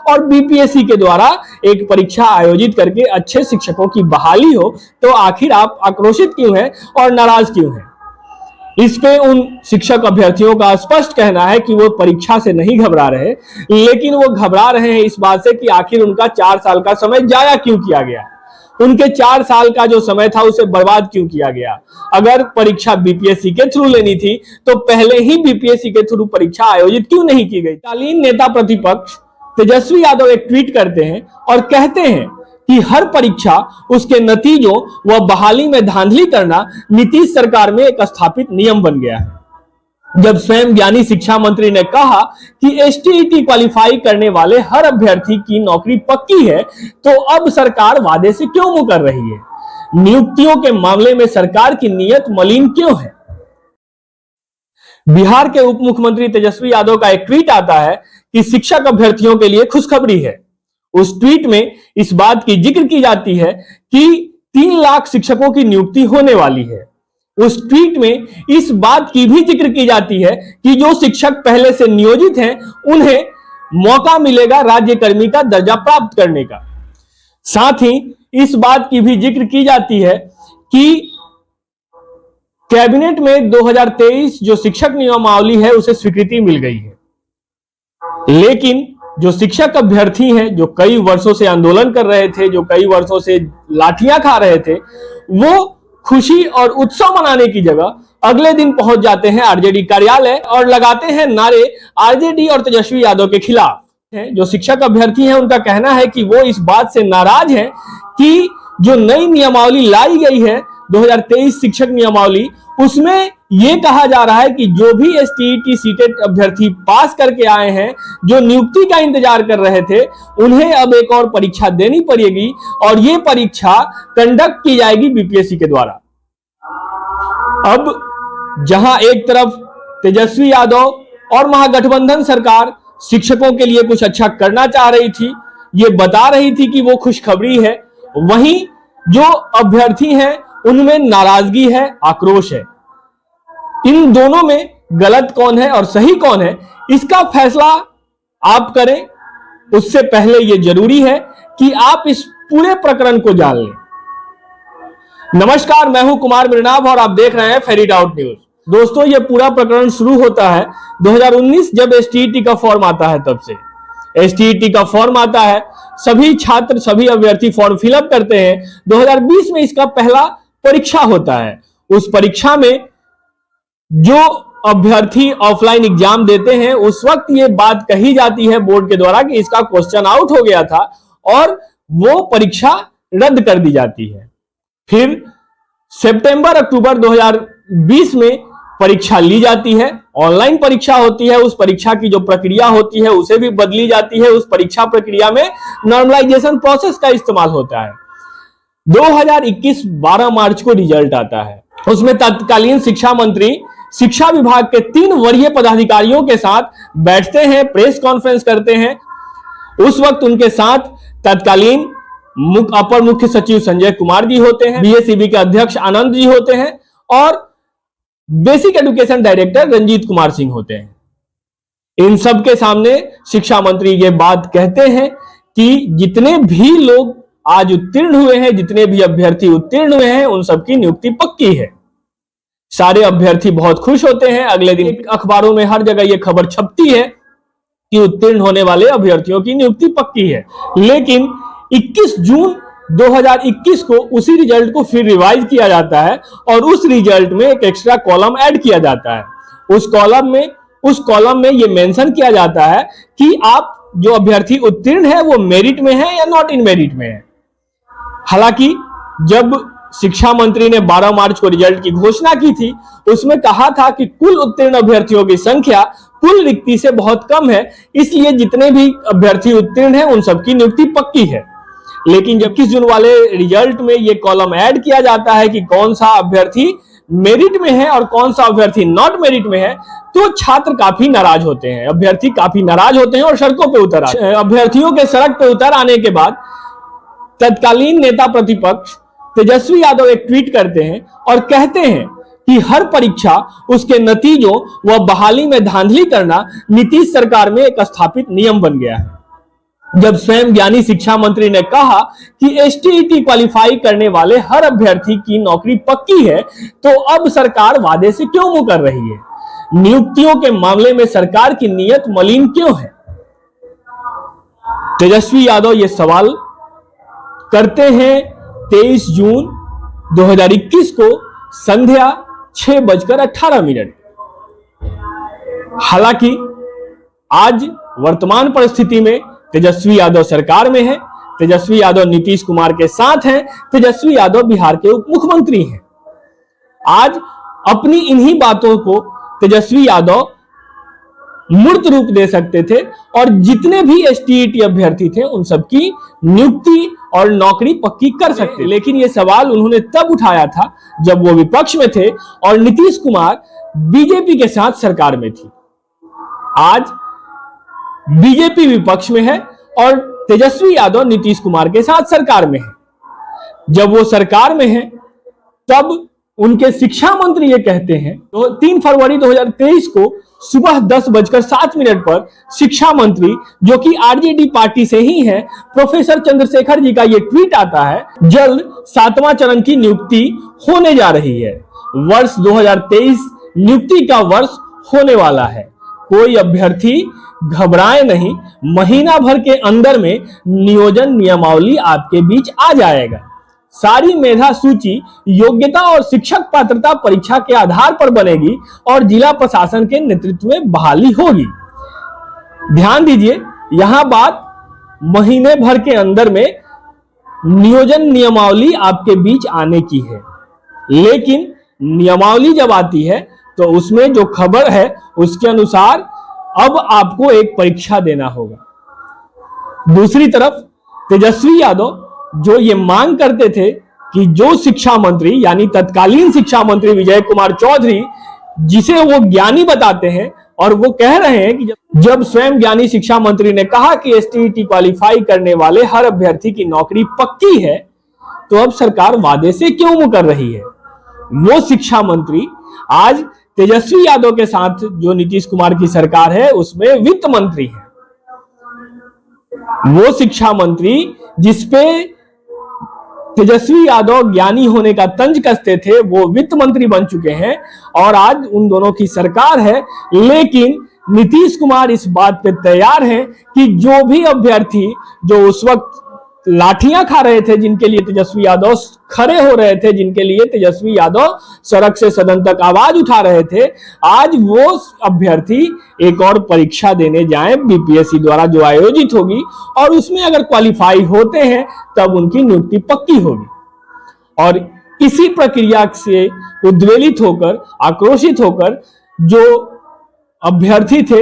और बीपीएससी के द्वारा एक परीक्षा आयोजित करके अच्छे शिक्षकों की बहाली हो, तो आखिर आप आक्रोशित क्यों हैं और नाराज क्यों हैं? इस पे उन शिक्षक अभ्यर्थियों का स्पष्ट कहना है कि वो परीक्षा से नहीं घबरा रहे, लेकिन वो घबरा रहे हैं इस बात से कि आखिर उनका 4 साल का समय जाया क्यों किया गया, उनके 4 साल का जो समय था उसे बर्बाद क्यों किया गया। अगर परीक्षा बीपीएससी के थ्रू लेनी थी तो पहले ही बीपीएससी के थ्रू परीक्षा आयोजित क्यों नहीं की गई। तत्कालीन नेता प्रतिपक्ष तेजस्वी यादव एक ट्वीट करते हैं और कहते हैं कि हर परीक्षा, उसके नतीजों व बहाली में धांधली करना नीतीश सरकार में एक स्थापित नियम बन गया है। जब स्वयं ज्ञानी शिक्षा मंत्री ने कहा कि एसटीईटी क्वालिफाई करने वाले हर अभ्यर्थी की नौकरी पक्की है, तो अब सरकार वादे से क्यों मुकर रही है? नियुक्तियों के मामले में सरकार की नीयत मलिन क्यों है? बिहार के उप मुख्यमंत्री तेजस्वी यादव का एक ट्वीट आता है कि शिक्षक अभ्यर्थियों के लिए खुशखबरी है। उस ट्वीट में इस बात की जिक्र की जाती है कि 3 लाख शिक्षकों की नियुक्ति होने वाली है। उस ट्वीट में इस बात की भी जिक्र की जाती है कि जो शिक्षक पहले से नियोजित हैं, उन्हें मौका मिलेगा राज्यकर्मी का दर्जा प्राप्त करने का। साथ ही इस बात की भी जिक्र की जाती है कि कैबिनेट में 2023 जो शिक्षक नियमावली है उसे स्वीकृति मिल गई है। लेकिन जो शिक्षक अभ्यर्थी हैं, जो कई वर्षों से आंदोलन कर रहे थे, जो कई वर्षों से लाठियां खा रहे थे, वो खुशी और उत्सव मनाने की जगह अगले दिन पहुंच जाते हैं आरजेडी कार्यालय और लगाते हैं नारे आरजेडी और तेजस्वी यादव के खिलाफ। जो शिक्षक अभ्यर्थी हैं, उनका कहना है कि वो इस बात से नाराज हैं कि जो नई नियमावली लाई गई है 2023 शिक्षक नियमावली, उसमें यह कहा जा रहा है कि जो भी एसटीईटी सीटेट अभ्यर्थी पास करके आए हैं, जो नियुक्ति का इंतजार कर रहे थे, उन्हें अब एक और परीक्षा देनी पड़ेगी और यह परीक्षा कंडक्ट की जाएगी बीपीएससी के द्वारा। अब जहां एक तरफ तेजस्वी यादव और महागठबंधन सरकार शिक्षकों के लिए कुछ अच्छा करना चाह रही थी, ये बता रही थी कि वो खुशखबरी है, वहीं जो अभ्यर्थी हैं उनमें नाराजगी है, आक्रोश है। इन दोनों में गलत कौन है और सही कौन है, इसका फैसला आप करें। उससे पहले यह जरूरी है कि आप इस पूरे प्रकरण को जान लें। नमस्कार, मैं हूं कुमार मृणाल और आप देख रहे हैं फेरिड आउट न्यूज। दोस्तों, यह पूरा प्रकरण शुरू होता है 2019 जब एसटीईटी का फॉर्म आता है। तब से एसटीईटी का फॉर्म आता है, सभी छात्र, सभी अभ्यर्थी फॉर्म फिलअप करते हैं। 2020 में इसका पहला परीक्षा होता है। उस परीक्षा में जो अभ्यर्थी ऑफलाइन एग्जाम देते हैं, उस वक्त ये बात कही जाती है बोर्ड के द्वारा कि इसका क्वेश्चन आउट हो गया था और वो परीक्षा रद्द कर दी जाती है। फिर सितंबर अक्टूबर 2020 में परीक्षा ली जाती है, ऑनलाइन परीक्षा होती है। उस परीक्षा की जो प्रक्रिया होती है उसे भी बदली जाती है। उस परीक्षा प्रक्रिया में नॉर्मलाइजेशन प्रोसेस का इस्तेमाल होता है। 2021 12 मार्च को रिजल्ट आता है। उसमें तत्कालीन शिक्षा मंत्री शिक्षा विभाग के 3 वरीय पदाधिकारियों के साथ बैठते हैं, प्रेस कॉन्फ्रेंस करते हैं। उस वक्त उनके साथ तत्कालीन अपर मुख्य सचिव संजय कुमार जी होते हैं, बीएसईबी के अध्यक्ष आनंद जी होते हैं और basic education director Ranjit Kumar Singh होते हैं। इन सब के सामने शिक्षा मंत्री ये बात कहते हैं कि जितने भी लोग आज उत्तीर्ण हुए हैं, जितने भी अभ्यर्थी उत्तीर्ण हुए हैं, उन सबकी नियुक्ति पक्की है। सारे अभ्यर्थी बहुत खुश होते हैं। अगले दिन अखबारों में हर जगह यह खबर छपती है कि उत्तीर्ण होने वाले अभ्यर्थियों की नियुक्ति पक्की है। लेकिन 21 जून 2021 को उसी रिजल्ट को फिर रिवाइज किया जाता है और उस रिजल्ट में एक एक्स्ट्रा कॉलम ऐड किया जाता है। उस कॉलम में यह मेंशन किया जाता है कि आप जो अभ्यर्थी उत्तीर्ण है वो मेरिट में है या नॉट इन मेरिट में है। हालांकि जब शिक्षा मंत्री ने 12 मार्च को रिजल्ट की घोषणा की थी, उसमें कहा था कि कुल उत्तीर्ण अभ्यर्थियों की संख्या कुल रिक्ति से बहुत कम है, इसलिए जितने भी अभ्यर्थी उत्तीर्ण हैं उन सबकी नियुक्ति पक्की है। लेकिन जब 21 जून वाले रिजल्ट में यह कॉलम ऐड किया जाता है कि कौन सा अभ्यर्थी मेरिट में है और कौन सा अभ्यर्थी नॉट मेरिट में है, तो छात्र काफी नाराज होते हैं, अभ्यर्थी काफी नाराज होते हैं और सड़कों पे उतर आते हैं। अभ्यर्थियों के सड़क पे उतर आने के बाद तत्कालीन नेता प्रतिपक्ष तेजस्वी यादव एक ट्वीट करते हैं और कहते हैं कि हर परीक्षा, उसके नतीजों व बहाली में धांधली करना नीतीश सरकार में एक स्थापित नियम बन गया है। जब स्वयं ज्ञानी शिक्षा मंत्री ने कहा कि एसटीईटी क्वालिफाई करने वाले हर अभ्यर्थी की नौकरी पक्की है, तो अब सरकार वादे से क्यों मुंह कर रही है? नियुक्तियों के मामले में सरकार की नीयत मलिन क्यों है? तेजस्वी यादव ये सवाल करते हैं 23 जून 2021 को संध्या 6:18। हालांकि आज वर्तमान परिस्थिति में तेजस्वी यादव सरकार में है, तेजस्वी यादव नीतीश कुमार के साथ हैं, तेजस्वी यादव बिहार के उप मुख्यमंत्री हैं। आज अपनी इन्हीं बातों को तेजस्वी यादव मूर्त रूप दे सकते थे और जितने भी एसटीईटी अभ्यर्थी थे उन सबकी नियुक्ति और नौकरी पक्की कर सकते। लेकिन यह सवाल उन्होंने तब उठाया था जब वो विपक्ष में थे और नीतीश कुमार बीजेपी के साथ सरकार में थी। आज बीजेपी विपक्ष में है और तेजस्वी यादव नीतीश कुमार के साथ सरकार में है। जब वो सरकार में है तब उनके शिक्षा मंत्री ये कहते हैं, तो 3 फरवरी 2023 को सुबह 10:07 पर शिक्षा मंत्री, जो कि आरजेडी पार्टी से ही है, प्रोफेसर चंद्रशेखर जी का ये ट्वीट आता है, जल्द 7वां चरण की नियुक्ति होने जा रही है। वर्ष 2023 नियुक्ति का वर्ष होने वाला है। कोई अभ्यर्थी घबराए नहीं, महीना भर के अंदर में नियोजन नियमावली आपके बीच आ जाएगा। सारी मेधा सूची योग्यता और शिक्षक पात्रता परीक्षा के आधार पर बनेगी और जिला प्रशासन के नेतृत्व में बहाली होगी। ध्यान दीजिए, यहां बात महीने भर के अंदर में नियोजन नियमावली आपके बीच आने की है। लेकिन नियमावली जब आती है तो उसमें जो खबर है उसके अनुसार अब आपको एक परीक्षा देना होगा। दूसरी तरफ तेजस्वी यादव जो ये मांग करते थे कि जो शिक्षा मंत्री यानी तत्कालीन शिक्षा मंत्री विजय कुमार चौधरी, जिसे वो ज्ञानी बताते हैं, और वो कह रहे हैं कि जब स्वयं ज्ञानी शिक्षा मंत्री ने कहा कि एसटीईटी क्वालिफाई करने वाले हर अभ्यर्थी की नौकरी पक्की है, तो अब सरकार वादे से क्यों मुंह कर रही है? वो शिक्षा मंत्री आज तेजस्वी यादव के साथ जो नीतीश कुमार की सरकार है उसमें वित्त मंत्री है। वो शिक्षा मंत्री जिसपे तेजस्वी यादव ज्ञानी होने का तंज कसते थे, वो वित्त मंत्री बन चुके हैं और आज उन दोनों की सरकार है। लेकिन नीतीश कुमार इस बात पे तैयार हैं कि जो भी अभ्यर्थी जो उस वक्त लाठियां खा रहे थे, जिनके लिए तेजस्वी यादव खड़े हो रहे थे, जिनके लिए तेजस्वी यादव सड़क से सदन तक आवाज उठा रहे थे, आज वो अभ्यर्थी एक और परीक्षा देने जाएं बीपीएससी द्वारा जो आयोजित होगी, और उसमें अगर क्वालिफाई होते हैं तब उनकी नियुक्ति पक्की होगी। और इसी प्रक्रिया से उद्वेलित होकर, आक्रोशित होकर जो अभ्यर्थी थे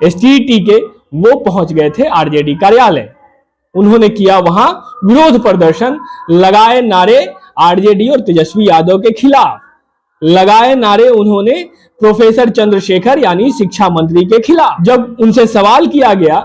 एसटीईटी के, वो पहुंच गए थे आरजेडी कार्यालय। उन्होंने किया वहां विरोध प्रदर्शन, लगाए नारे आरजेडी और तेजस्वी यादव के खिलाफ, लगाए नारे उन्होंने प्रोफेसर चंद्रशेखर यानी शिक्षा मंत्री के खिलाफ। जब उनसे सवाल किया गया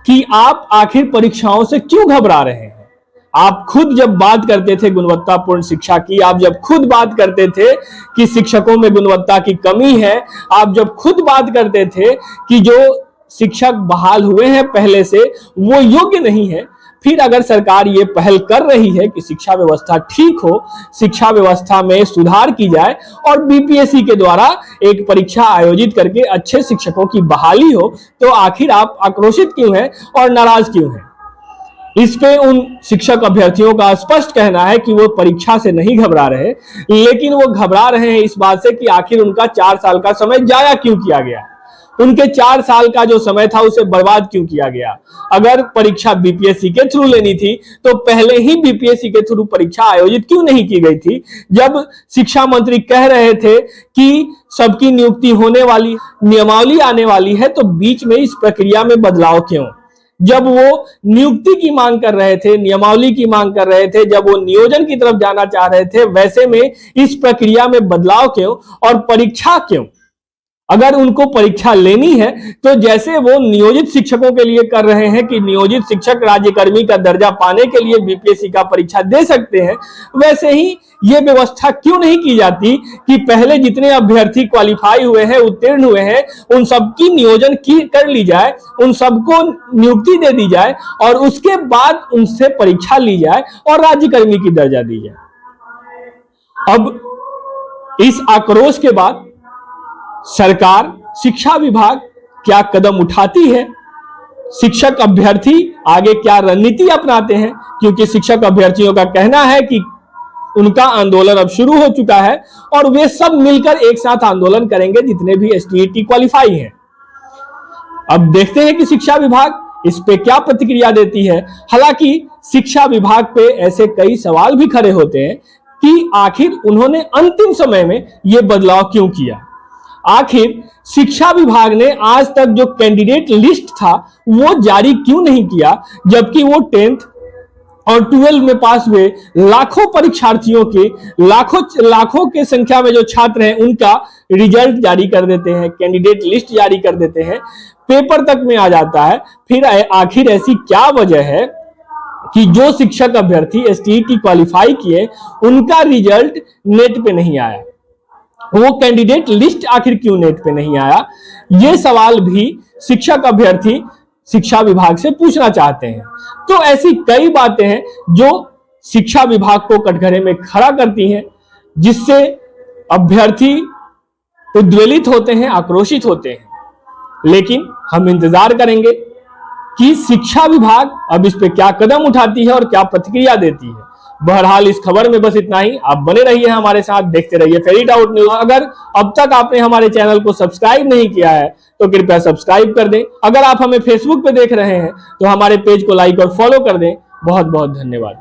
कि आप आखिर परीक्षाओं से क्यों घबरा रहे हैं, आप खुद जब बात करते थे गुणवत्तापूर्ण शिक्षा की, आप जब खुद बात करते थे कि शिक्षकों में गुणवत्ता की कमी है, आप जब खुद बात करते थे कि जो शिक्षक बहाल हुए हैं पहले से वो योग्य नहीं है, फिर अगर सरकार ये पहल कर रही है कि शिक्षा व्यवस्था ठीक हो, शिक्षा व्यवस्था में सुधार की जाए और बीपीएससी के द्वारा एक परीक्षा आयोजित करके अच्छे शिक्षकों की बहाली हो, तो आखिर आप आक्रोशित क्यों हैं और नाराज क्यों हैं? इस पे उन शिक्षक अभ्यर्थियों का स्पष्ट कहना है कि वो परीक्षा से नहीं घबरा रहे, लेकिन वो घबरा रहे हैं इस बात से कि आखिर उनका 4 साल का समय जाया क्यों किया गया, उनके 4 साल का जो समय था उसे बर्बाद क्यों किया गया। अगर परीक्षा बीपीएससी के थ्रू लेनी थी तो पहले ही बीपीएससी के थ्रू परीक्षा आयोजित क्यों नहीं की गई थी? जब शिक्षा मंत्री कह रहे थे कि सबकी नियुक्ति होने वाली, नियमावली आने वाली है, तो बीच में इस प्रक्रिया में बदलाव क्यों? जब वो नियुक्ति की मांग कर रहे थे, नियमावली की मांग कर रहे थे, जब वो नियोजन की तरफ जाना चाह रहे थे, वैसे में इस प्रक्रिया में बदलाव क्यों और परीक्षा क्यों? अगर उनको परीक्षा लेनी है तो जैसे वो नियोजित शिक्षकों के लिए कर रहे हैं कि नियोजित शिक्षक राज्यकर्मी का दर्जा पाने के लिए बीपीएससी का परीक्षा दे सकते हैं, वैसे ही ये व्यवस्था क्यों नहीं की जाती कि पहले जितने अभ्यर्थी क्वालिफाई हुए हैं, उत्तीर्ण हुए हैं, उन सबकी नियोजन कर ली जाए, उन सबको नियुक्ति दे दी जाए और उसके बाद उनसे परीक्षा ली जाए और राज्यकर्मी की दर्जा दी जाए। अब इस आक्रोश के बाद सरकार, शिक्षा विभाग क्या कदम उठाती है, शिक्षक अभ्यर्थी आगे क्या रणनीति अपनाते हैं, क्योंकि शिक्षक अभ्यर्थियों का कहना है कि उनका आंदोलन अब शुरू हो चुका है और वे सब मिलकर एक साथ आंदोलन करेंगे जितने भी एसटीईटी क्वालिफाई हैं। अब देखते हैं कि शिक्षा विभाग इस पे क्या प्रतिक्रिया देती है। हालांकि शिक्षा विभाग पे ऐसे कई सवाल भी खड़े होते हैं कि आखिर उन्होंने अंतिम समय में यह बदलाव क्यों किया। आखिर शिक्षा विभाग ने आज तक जो कैंडिडेट लिस्ट था वो जारी क्यों नहीं किया, जबकि वो 10th और 12 में पास हुए लाखों परीक्षार्थियों के लाखों के संख्या में जो छात्र हैं उनका रिजल्ट जारी कर देते हैं, कैंडिडेट लिस्ट जारी कर देते हैं, पेपर तक में आ जाता है। फिर आखिर ऐसी क्या वजह है कि जो शिक्षक अभ्यर्थी एसटीईटी क्वालिफाई किए उनका रिजल्ट नेट पे नहीं आया, वो कैंडिडेट लिस्ट आखिर क्यों नेट पे नहीं आया, ये सवाल भी शिक्षक अभ्यर्थी शिक्षा विभाग से पूछना चाहते हैं। तो ऐसी कई बातें हैं जो शिक्षा विभाग को कटघरे में खड़ा करती हैं, जिससे अभ्यर्थी उद्वेलित होते हैं, आक्रोशित होते हैं। लेकिन हम इंतजार करेंगे कि शिक्षा विभाग अब इस पे क्या कदम उठाती है और क्या प्रतिक्रिया देती है। बहरहाल इस खबर में बस इतना ही। आप बने रहिए हमारे साथ, देखते रहिए फेरी डाउट न्यूज। अगर अब तक आपने हमारे चैनल को सब्सक्राइब नहीं किया है तो कृपया सब्सक्राइब कर दें। अगर आप हमें फेसबुक पे देख रहे हैं तो हमारे पेज को लाइक और फॉलो कर दें। बहुत बहुत धन्यवाद।